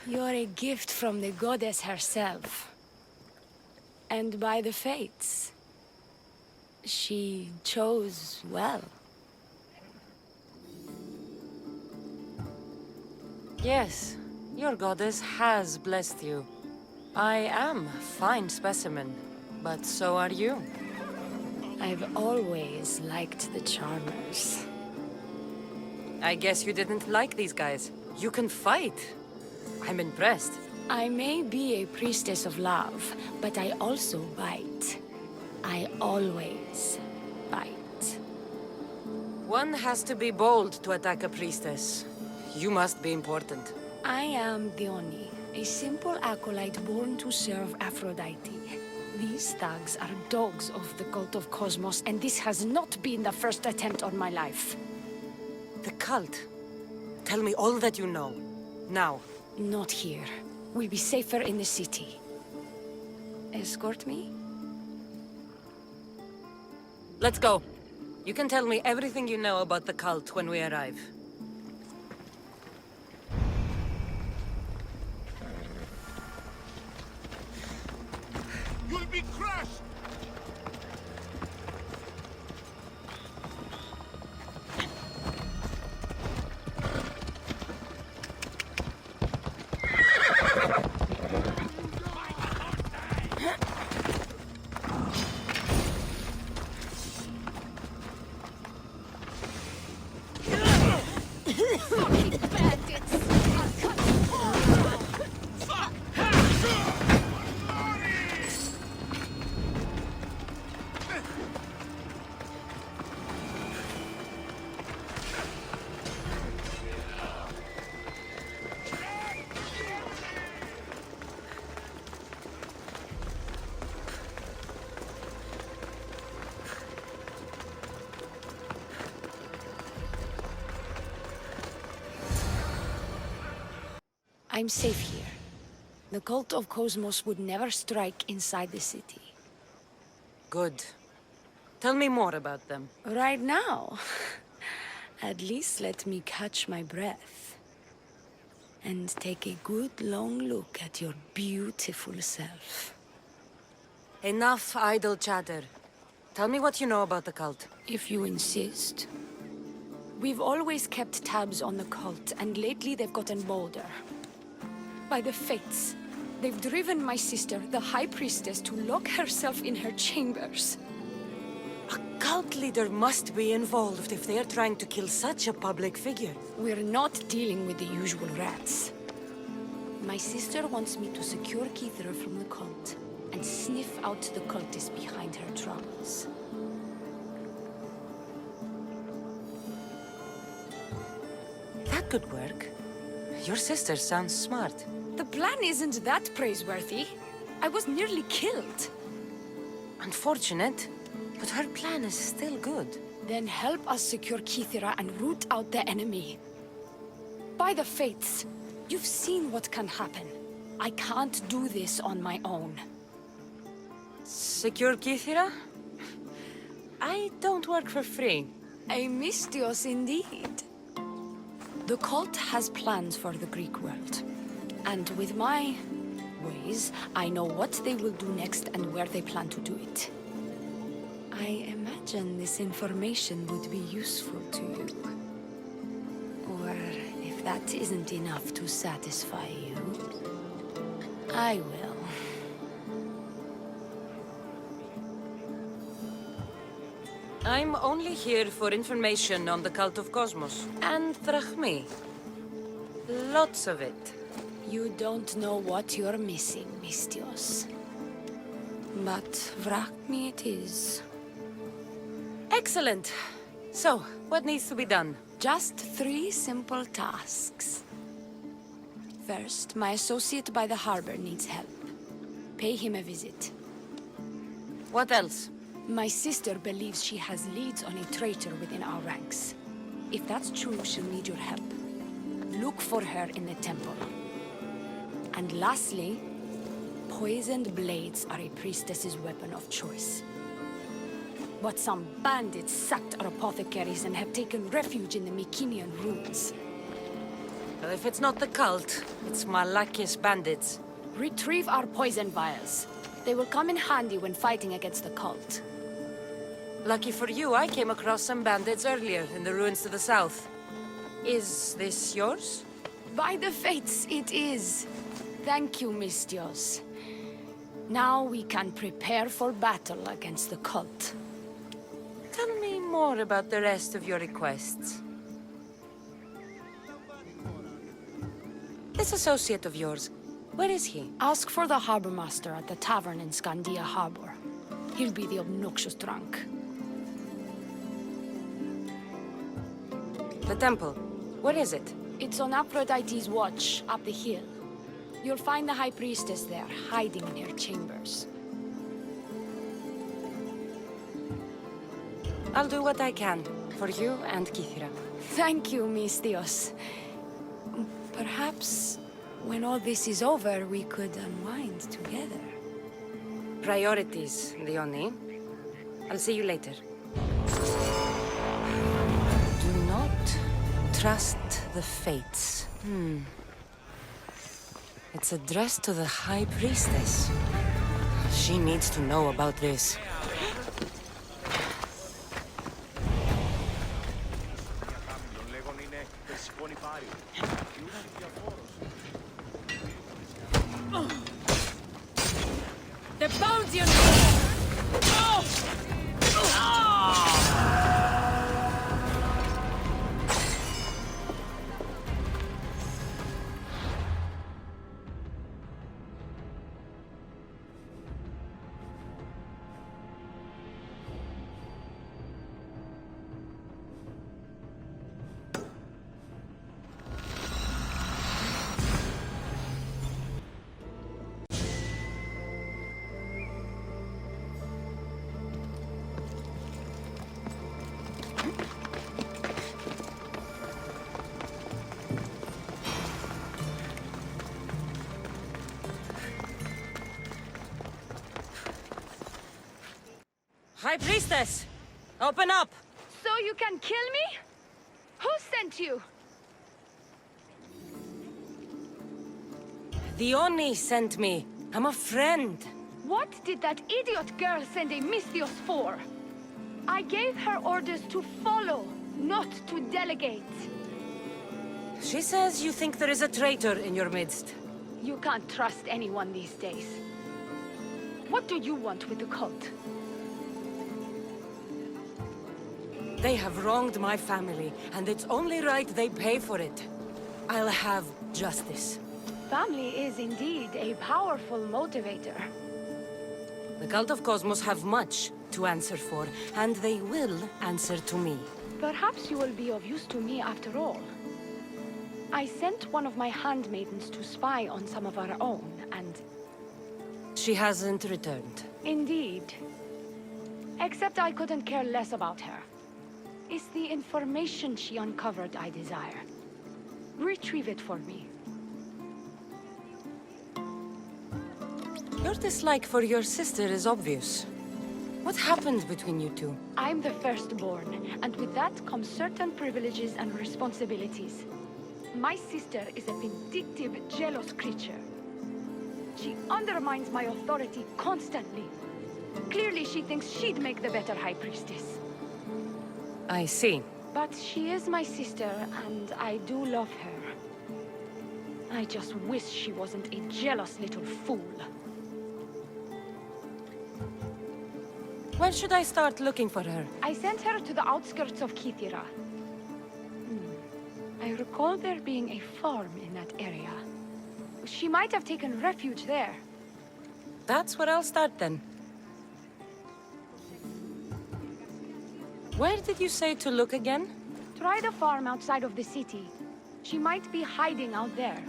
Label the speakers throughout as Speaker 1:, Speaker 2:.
Speaker 1: You're a gift from the goddess herself. And by the fates. She chose well.
Speaker 2: Yes, your goddess has blessed you. I am a fine specimen, but so are you.
Speaker 1: I've always liked the Charmers.
Speaker 2: I guess you didn't like these guys. You can fight. I'm impressed.
Speaker 1: I may be a priestess of love, but I also bite. I always bite.
Speaker 2: One has to be bold to attack a priestess. You must be important.
Speaker 1: I am DIONA, a simple acolyte born to serve Aphrodite. These thugs are dogs of the cult of Cosmos, and this has not been the first attempt on my life.
Speaker 2: The cult? Tell me all that you know. Now.
Speaker 1: Not here. We'll be safer in the city. Escort me?
Speaker 2: Let's go. You can tell me everything you know about the cult when we arrive.
Speaker 3: You'll be crushed!
Speaker 1: I'm safe here. The cult of Cosmos would never strike inside the city.
Speaker 2: Good. Tell me more about them.
Speaker 1: Right now? At least let me catch my breath. And take a good long look at your beautiful self.
Speaker 2: Enough idle chatter. Tell me what you know about the cult.
Speaker 1: If you insist. We've always kept tabs on the cult, and lately they've gotten bolder. By the fates, they've driven my sister, the High Priestess, to lock herself in her chambers.
Speaker 2: A cult leader must be involved if they're trying to kill such a public figure.
Speaker 1: We're not dealing with the usual rats. My sister wants me to secure Kithra from the cult, and sniff out the cultists behind her troubles.
Speaker 2: That could work. Your sister sounds smart.
Speaker 1: The plan isn't that praiseworthy. I was nearly killed.
Speaker 2: Unfortunate, but her plan is still good.
Speaker 1: Then help us secure Kithra and root out the enemy. By the fates, you've seen what can happen. I can't do this on my own.
Speaker 2: Secure Kithira? I don't work for free.
Speaker 1: A mystios indeed. The cult has plans for the Greek world. And with my ways, I know what they will do next and where they plan to do it. I imagine this information would be useful to you. Or if that isn't enough to satisfy you, I will.
Speaker 2: I'm only here for information on the cult of Cosmos. And drachmi. Lots of it.
Speaker 1: You don't know what you're missing, mystios. But drachmi it is.
Speaker 2: Excellent. So, what needs to be done?
Speaker 1: Just 3 simple tasks. First, my associate by the harbor needs help. Pay him a visit.
Speaker 2: What else?
Speaker 1: My sister believes she has leads on a traitor within our ranks. If that's true, she'll need your help. Look for her in the temple. And lastly, poisoned blades are a priestess's weapon of choice. But some bandits sacked our apothecaries and have taken refuge in the Mycenaean ruins.
Speaker 2: Well, if it's not the cult, it's Malakis bandits.
Speaker 1: Retrieve our poison vials. They will come in handy when fighting against the cult.
Speaker 2: Lucky for you, I came across some bandits earlier in the ruins to the south. Is this yours?
Speaker 1: By the fates, it is. Thank you, Mistios. Now we can prepare for battle against the cult.
Speaker 2: Tell me more about the rest of your requests. This associate of yours, where is he?
Speaker 1: Ask for the harbor master at the tavern in Scandia Harbor. He'll be the obnoxious drunk.
Speaker 2: The temple, where is it?
Speaker 1: It's on Aphrodite's watch, up the hill. You'll find the High Priestess there, hiding in her chambers.
Speaker 2: I'll do what I can, for you and Kithira.
Speaker 1: Thank you, Mistios. Perhaps, when all this is over, we could unwind together.
Speaker 2: Priorities, Leonie. I'll see you later. Do not trust the fates. It's addressed to the High Priestess. She needs to know about this.
Speaker 1: The bones you
Speaker 2: High Priestess! Open up!
Speaker 1: So you can kill me? Who sent you?
Speaker 2: DIONA sent me. I'm a friend.
Speaker 1: What did that idiot girl send a Mistios for? I gave her orders to follow, not to delegate.
Speaker 2: She says you think there is a traitor in your midst.
Speaker 1: You can't trust anyone these days. What do you want with the cult?
Speaker 2: They have wronged my family, and it's only right they pay for it. I'll have justice.
Speaker 1: Family is indeed a powerful motivator.
Speaker 2: The Cult of Cosmos have much to answer for, and they will answer to me.
Speaker 1: Perhaps you will be of use to me after all. I sent one of my handmaidens to spy on some of our own, and...
Speaker 2: She hasn't returned.
Speaker 1: Indeed. Except I couldn't care less about her. It's the information she uncovered I desire. Retrieve it for me.
Speaker 2: Your dislike for your sister is obvious. What happened between you two?
Speaker 1: I'm the firstborn, and with that comes certain privileges and responsibilities. My sister is a vindictive, jealous creature. She undermines my authority constantly. Clearly she thinks she'd make the better High Priestess.
Speaker 2: I see.
Speaker 1: But she is my sister, and I do love her. I just wish she wasn't a jealous little fool.
Speaker 2: Where should I start looking for her?
Speaker 1: I sent her to the outskirts of Kithira. I recall there being a farm in that area. She might have taken refuge there.
Speaker 2: That's where I'll start then. Where did you say to look again?
Speaker 1: Try the farm outside of the city. She might be hiding out there.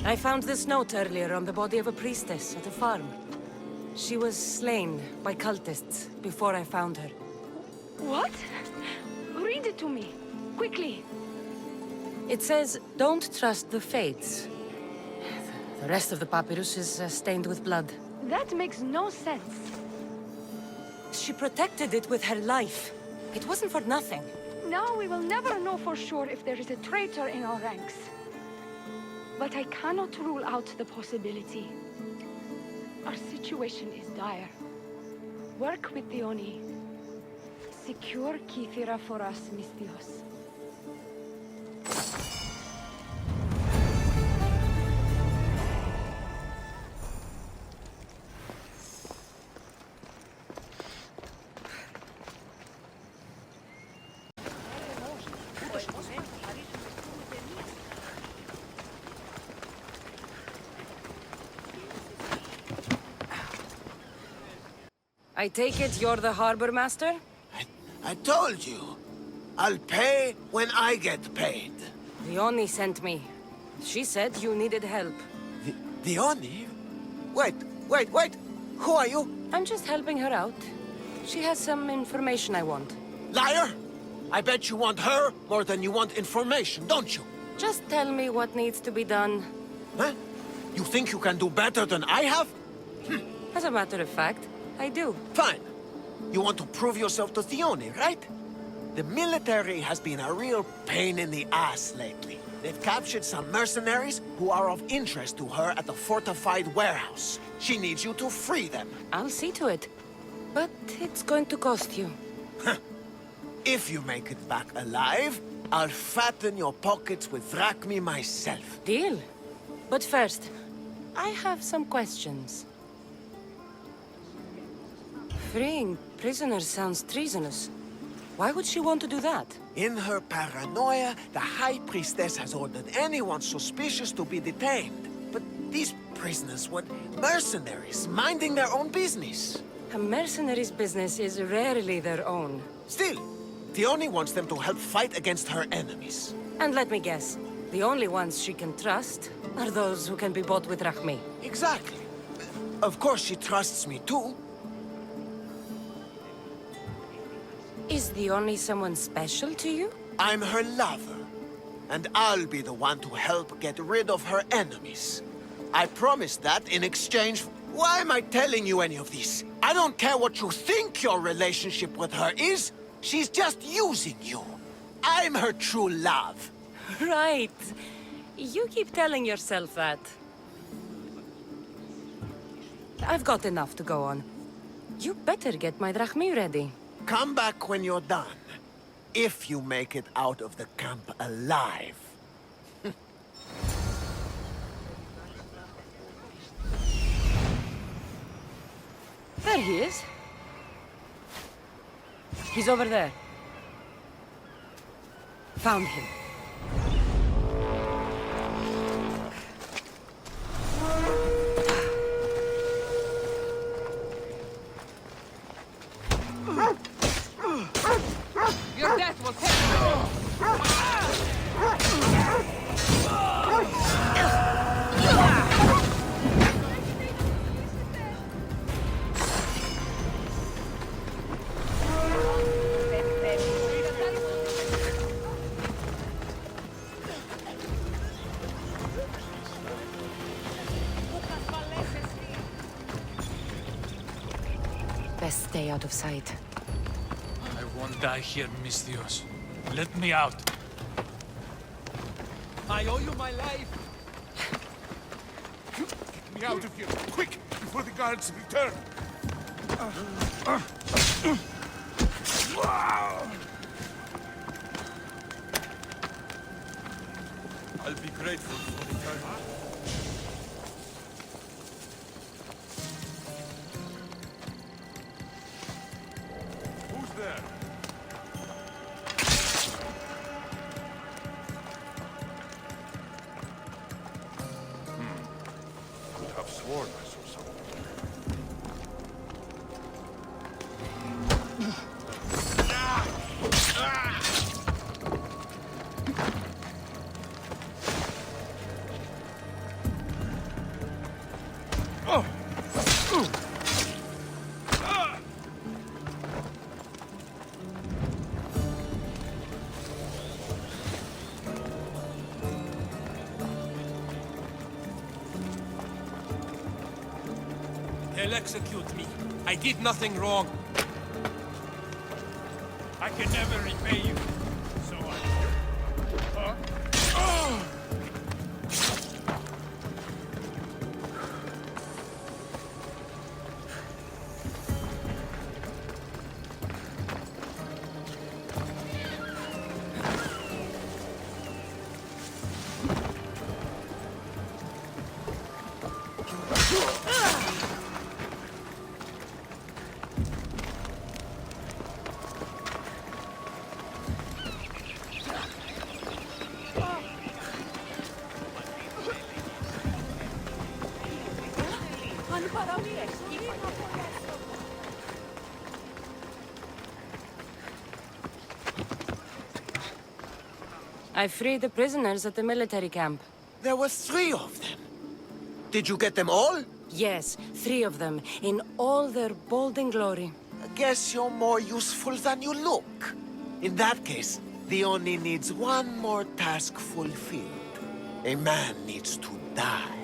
Speaker 2: I found this note earlier on the body of a priestess at a farm. She was slain by cultists before I found her.
Speaker 1: What? Read it to me, quickly.
Speaker 2: It says, don't trust the fates. The rest of the papyrus is stained with blood.
Speaker 1: That makes no sense.
Speaker 2: She protected it with her life. It wasn't for nothing.
Speaker 1: Now we will never know for sure if there is a traitor in our ranks. But I cannot rule out the possibility. Our situation is dire. Work with DIONA. Secure Kythera for us, Misthios.
Speaker 2: I take it you're the harbor master?
Speaker 4: I told you. I'll pay when I get paid.
Speaker 2: DIONA sent me. She said you needed help.
Speaker 4: DIONA? Wait. Who are you?
Speaker 2: I'm just helping her out. She has some information I want.
Speaker 4: Liar! I bet you want her more than you want information, don't you?
Speaker 2: Just tell me what needs to be done.
Speaker 4: Huh? You think you can do better than I have?
Speaker 2: As a matter of fact, I do.
Speaker 4: Fine. You want to prove yourself to DIONA, right? The military has been a real pain in the ass lately. They've captured some mercenaries who are of interest to her at the fortified warehouse. She needs you to free them.
Speaker 2: I'll see to it. But it's going to cost you.
Speaker 4: If you make it back alive, I'll fatten your pockets with drachmi myself.
Speaker 2: Deal. But first, I have some questions. Freeing prisoners sounds treasonous. Why would she want to do that?
Speaker 4: In her paranoia, the High Priestess has ordered anyone suspicious to be detained. But these prisoners were mercenaries, minding their own business.
Speaker 2: A mercenary's business is rarely their own.
Speaker 4: Still, DIONA wants them to help fight against her enemies.
Speaker 2: And let me guess, the only ones she can trust are those who can be bought with drachmi.
Speaker 4: Exactly. Of course she trusts me too.
Speaker 2: Is DIONA someone special to you?
Speaker 4: I'm her lover. And I'll be the one to help get rid of her enemies. I promise that in exchange... Why am I telling you any of this? I don't care what you think your relationship with her is. She's just using you. I'm her true love.
Speaker 2: Right. You keep telling yourself that. I've got enough to go on. You better get my drachmi ready.
Speaker 4: Come back when you're done. If you make it out of the camp alive.
Speaker 2: There he is. He's over there. Found him.
Speaker 5: Your death was heavy.
Speaker 2: Best stay out of sight.
Speaker 6: I won't die here, Misthios. Let me out.
Speaker 3: I owe you my life. Get me out of here, quick, before the guards return. I'll be grateful for the time. Who's there? Could have sworn I saw someone.
Speaker 7: They'll execute me. I did nothing wrong.
Speaker 6: I can never repay you.
Speaker 2: I freed the prisoners at the military camp.
Speaker 4: There were 3 of them. Did you get them all?
Speaker 2: Yes, 3 of them, in all their bold and glory.
Speaker 4: I guess you're more useful than you look. In that case, the only needs one more task fulfilled. A man needs to die.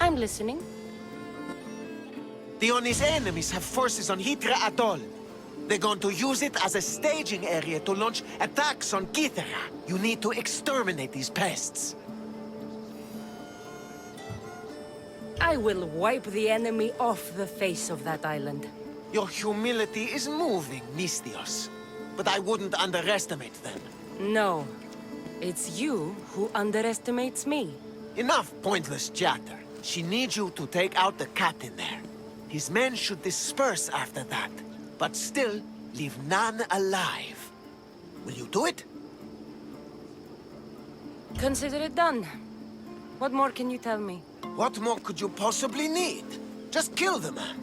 Speaker 2: I'm listening.
Speaker 4: Dion's enemies have forces on Hydra Atoll. They're going to use it as a staging area to launch attacks on Kythera. You need to exterminate these pests.
Speaker 2: I will wipe the enemy off the face of that island.
Speaker 4: Your humility is moving, Misthios. But I wouldn't underestimate them.
Speaker 2: No. It's you who underestimates me.
Speaker 4: Enough pointless chatter. She needs you to take out the captain there. His men should disperse after that, but still leave none alive. Will you do it?
Speaker 2: Consider it done. What more can you tell me?
Speaker 4: What more could you possibly need? Just kill the man.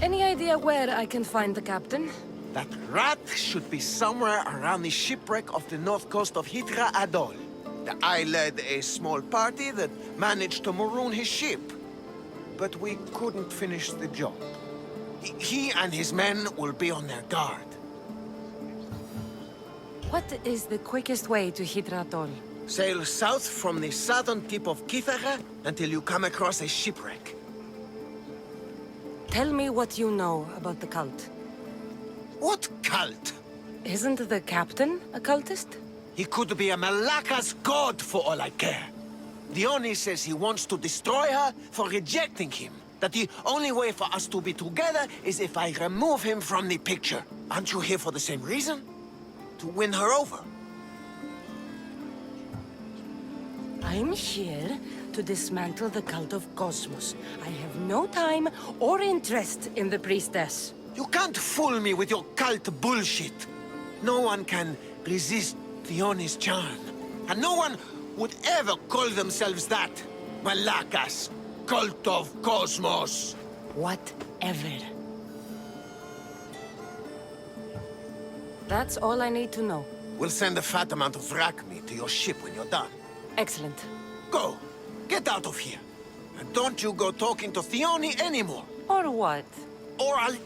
Speaker 2: Any idea where I can find the captain?
Speaker 4: That rat should be somewhere around the shipwreck off the north coast of Hydra Atoll. I led a small party that managed to maroon his ship. But we couldn't finish the job. He and his men will be on their guard.
Speaker 2: What is the quickest way to Hydra Atoll?
Speaker 4: Sail south from the southern tip of Kythera until you come across a shipwreck.
Speaker 2: Tell me what you know about the cult.
Speaker 4: What cult?
Speaker 2: Isn't the captain a cultist?
Speaker 4: He could be a Malaka's god for all I care. Dione says he wants to destroy her for rejecting him. That the only way for us to be together is if I remove him from the picture. Aren't you here for the same reason? To win her over?
Speaker 2: I'm here to dismantle the cult of Cosmos. I have no time or interest in the priestess.
Speaker 4: You can't fool me with your cult bullshit. No one can resist Dion's charm. And no one would ever call themselves that. Malakas, cult of Cosmos.
Speaker 2: Whatever. That's all I need to know.
Speaker 4: We'll send a fat amount of wrack meat to your ship when you're done.
Speaker 2: Excellent.
Speaker 4: Go. Get out of here. And don't you go talking to Thione anymore.
Speaker 2: Or what?
Speaker 4: Or I'll...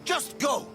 Speaker 4: just go.